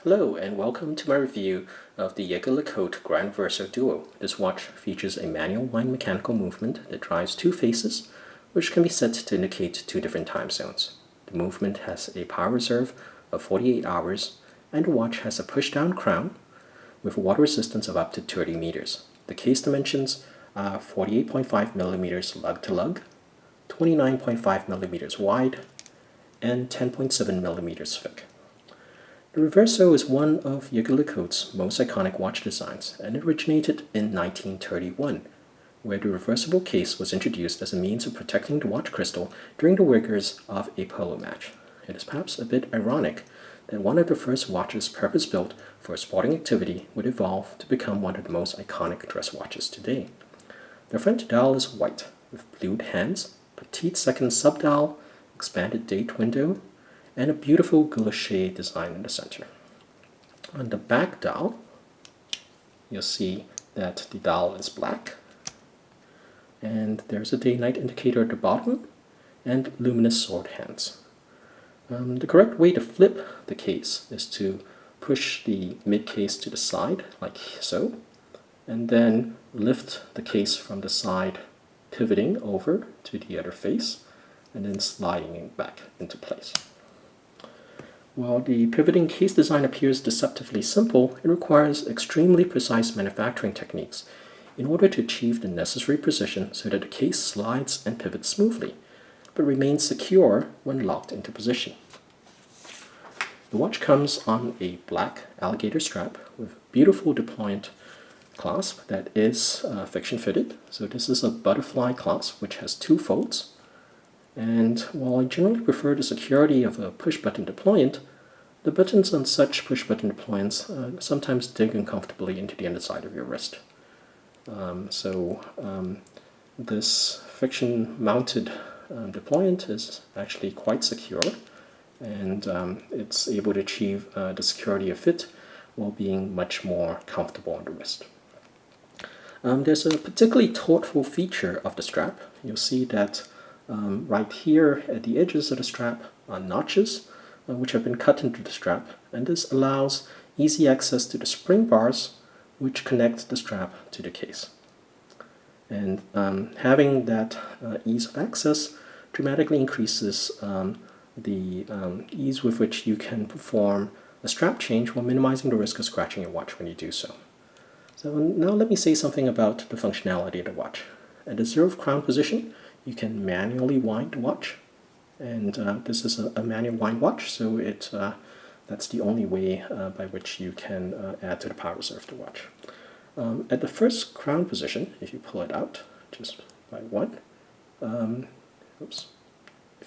Hello and welcome to my review of the Jaeger-LeCoultre Grande Reverso Duo. This watch features a manual wind mechanical movement that drives two faces, which can be set to indicate two different time zones. The movement has a power reserve of 48 hours, and the watch has a push-down crown with a water resistance of up to 30 meters. The case dimensions are 48.5 millimeters lug to lug, 29.5 millimeters wide, and 10.7 millimeters thick. The Reverso is one of Jaeger-LeCoultre's most iconic watch designs, and it originated in 1931, where the reversible case was introduced as a means of protecting the watch crystal during the rigors of a polo match. It is perhaps a bit ironic that one of the first watches purpose-built for a sporting activity would evolve to become one of the most iconic dress watches today. The front dial is white, with blued hands, petite second subdial, expanded date window, and a beautiful guilloche design in the center. On the back dial, you'll see that the dial is black, and there's a day-night indicator at the bottom, and luminous sword hands. The correct way to flip the case is to push the mid-case to the side, like so, and then lift the case from the side, pivoting over to the other face, and then sliding it back into place. While the pivoting case design appears deceptively simple, it requires extremely precise manufacturing techniques in order to achieve the necessary precision so that the case slides and pivots smoothly, but remains secure when locked into position. The watch comes on a black alligator strap with beautiful deployant clasp that is fiction fitted. So this is a butterfly clasp which has two folds. And while I generally prefer the security of a push-button deployant, the buttons on such push-button deployants sometimes dig uncomfortably into the underside of your wrist. This friction-mounted deployant is actually quite secure, and it's able to achieve the security of fit while being much more comfortable on the wrist. There's a particularly thoughtful feature of the strap. You'll see that right here at the edges of the strap are notches which have been cut into the strap, and this allows easy access to the spring bars which connect the strap to the case. And having that ease of access dramatically increases the ease with which you can perform a strap change while minimizing the risk of scratching your watch when you do so. So now let me say something about the functionality of the watch. At the zeroth crown position, you can manually wind the watch, and this is a manual wind watch, so that's the only way by which you can add to the power reserve of the watch. At the first crown position, if you pull it out just by one, if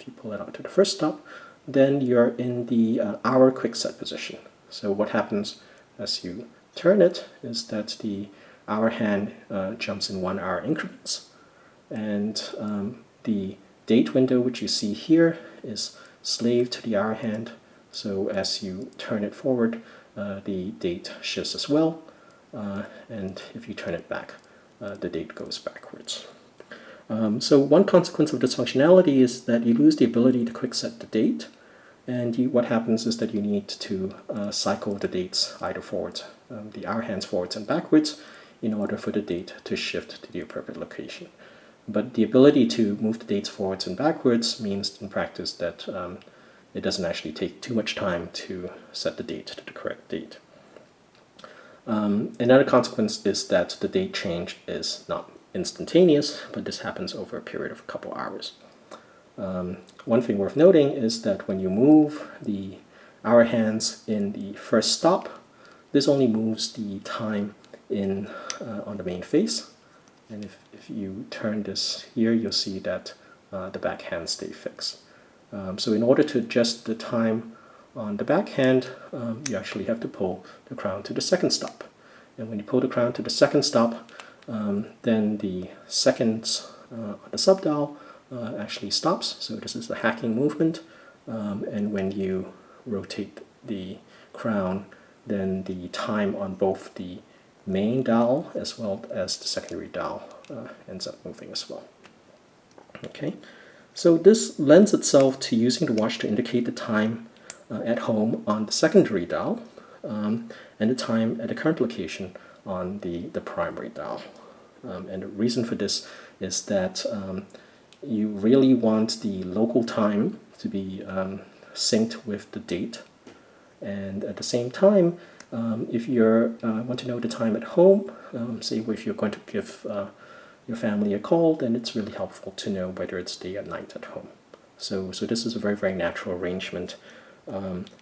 you pull it out to the first stop, then you're in the hour quick set position. So what happens as you turn it is that the hour hand jumps in 1 hour increments, and the date window which you see here is slave to the hour hand, so as you turn it forward the date shifts as well, and if you turn it back the date goes backwards. So one consequence of this functionality is that you lose the ability to quick set the date, and what happens is that you need to cycle the dates either forwards, the hour hands forwards and backwards, in order for the date to shift to the appropriate location. But the ability to move the dates forwards and backwards means in practice that it doesn't actually take too much time to set the date to the correct date. Another consequence is that the date change is not instantaneous, but this happens over a period of a couple hours. One thing worth noting is that when you move the hour hands in the first stop, this only moves the time in on the main face. And if you turn this here, you'll see that the back hands stay fixed. So in order to adjust the time on the back hand, you actually have to pull the crown to the second stop. And when you pull the crown to the second stop, then the seconds on the subdial actually stops. So this is a hacking movement. And when you rotate the crown, then the time on both the main dial as well as the secondary dial ends up moving as well. Okay, so this lends itself to using the watch to indicate the time at home on the secondary dial, and the time at the current location on the primary dial. And the reason for this is that you really want the local time to be synced with the date. And at the same time, if you want to know the time at home, say if you're going to give your family a call, then it's really helpful to know whether it's day or night at home. So this is a very, very natural arrangement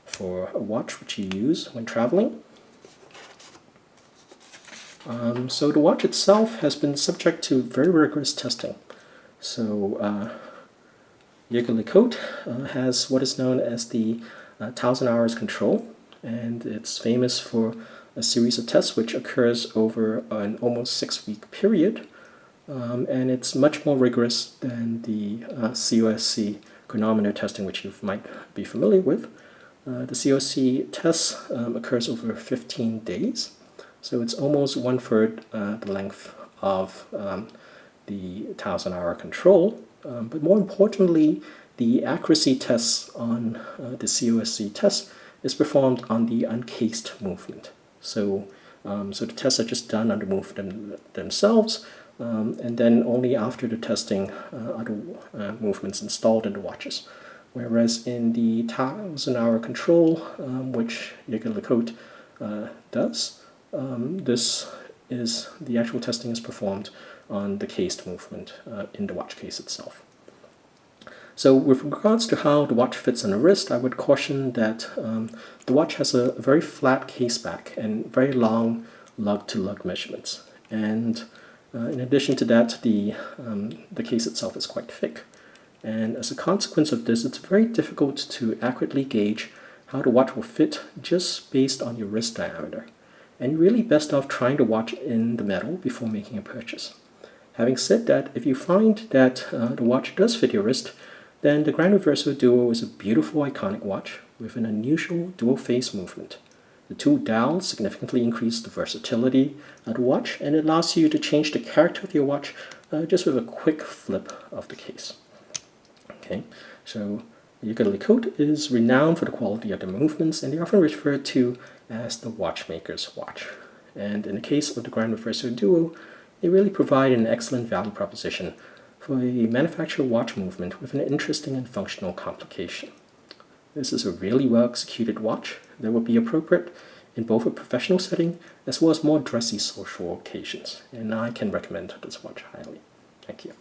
for a watch which you use when traveling. So the watch itself has been subject to very rigorous testing. So Jaeger-LeCoultre has what is known as the 1,000 hours control, and it's famous for a series of tests which occurs over an almost 6-week period, and it's much more rigorous than the COSC chronometer testing, which you might be familiar with. The COSC test occurs over 15 days, so it's almost 1/3 the length of the 1,000-hour control. But more importantly, the accuracy tests on the COSC test is performed on the uncased movement. So the tests are just done on the movement themselves, and then only after the testing are the movements installed in the watches. Whereas in the 1,000-hour control, which Jaeger-LeCoultre does, the actual testing is performed on the cased movement in the watch case itself. So with regards to how the watch fits on the wrist, I would caution that the watch has a very flat case back and very long lug-to-lug measurements. And in addition to that, the case itself is quite thick. And as a consequence of this, it's very difficult to accurately gauge how the watch will fit just based on your wrist diameter. And you're really best off trying the watch in the metal before making a purchase. Having said that, if you find that the watch does fit your wrist, then the Grande Reverso Duo is a beautiful, iconic watch with an unusual dual face movement. The two dials significantly increase the versatility of the watch, and it allows you to change the character of your watch just with a quick flip of the case. Okay, so Jaeger-LeCoultre is renowned for the quality of the movements, and they're often referred to as the watchmaker's watch. And in the case of the Grande Reverso Duo, they really provide an excellent value proposition for a manufactured watch movement with an interesting and functional complication. This is a really well-executed watch that will be appropriate in both a professional setting as well as more dressy social occasions, and I can recommend this watch highly. Thank you.